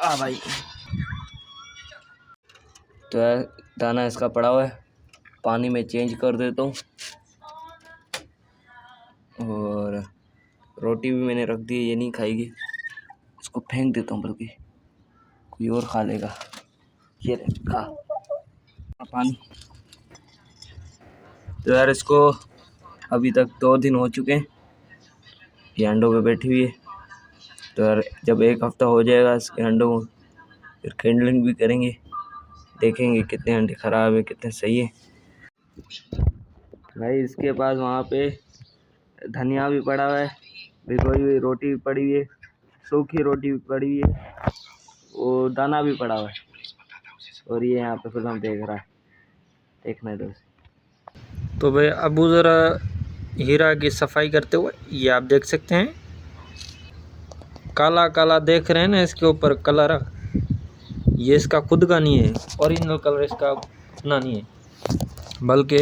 भाई तो यार दाना इसका पड़ा हुआ है, पानी में चेंज कर देता हूँ। और रोटी भी मैंने रख दी है, ये नहीं खाएगी, इसको फेंक देता हूँ, बल्कि कोई और खा लेगा। ये खा पानी। तो यार इसको अभी तक 2 दिन हो चुके हैं, ये अंडों पे बैठी हुई है। तो यार जब 1 हफ्ता हो जाएगा इसके अंडों को, फिर कैंडलिंग भी करेंगे, देखेंगे कितने अंडे ख़राब है कितने सही है। भाई इसके पास वहाँ पे धनिया भी पड़ा हुआ है, भिगोई हुई रोटी भी पड़ी हुई है, सूखी रोटी भी पड़ी हुई है, और दाना भी पड़ा हुआ है। और ये यहाँ पे फिल्म देख रहा है, देखना दो। तो भाई अबू ज़रा हीरा की सफाई करते हुए, ये आप देख सकते हैं काला काला देख रहे हैं ना, इसके ऊपर कलर, ये इसका खुद का नहीं है, ओरिजिनल कलर इसका अपना नहीं है, बल्कि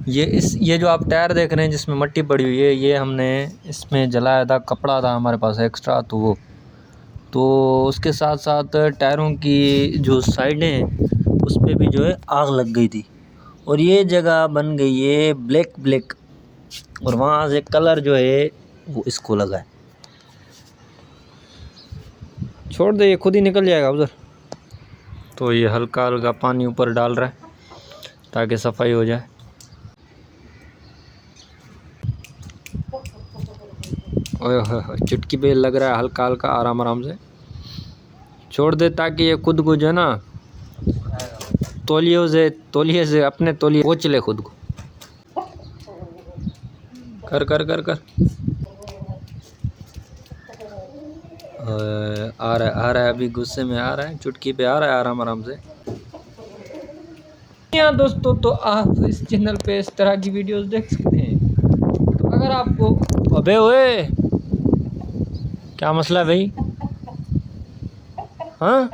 ये जो आप टायर देख रहे हैं जिसमें मट्टी पड़ी हुई है, ये हमने इसमें जलाया था, कपड़ा था हमारे पास एक्स्ट्रा, तो उसके साथ साथ टायरों की जो साइडें हैं उस पर भी जो है आग लग गई थी, और ये जगह बन गई है ब्लैक, और वहाँ से कलर जो है वो इसको लगा है। छोड़ दे, ये खुद ही निकल जाएगा उधर। तो ये हल्का हल्का पानी ऊपर डाल रहा है ताकि सफाई हो जाए। ओह चुटकी पे लग रहा है, हल्का हल्का आराम से छोड़ दे, ताकि ये खुद को जो है ना तौलिए से अपने तौलिए पोंछ ले खुद को। कर कर कर कर आ रहा है अभी गुस्से में आ रहा है, चुटकी पे आ रहा है आराम से। यहाँ दोस्तों तो आप इस चैनल पे इस तरह की वीडियोस देख सकते हैं। तो अगर आपको, अबे ओए क्या मसला है भाई, हाँ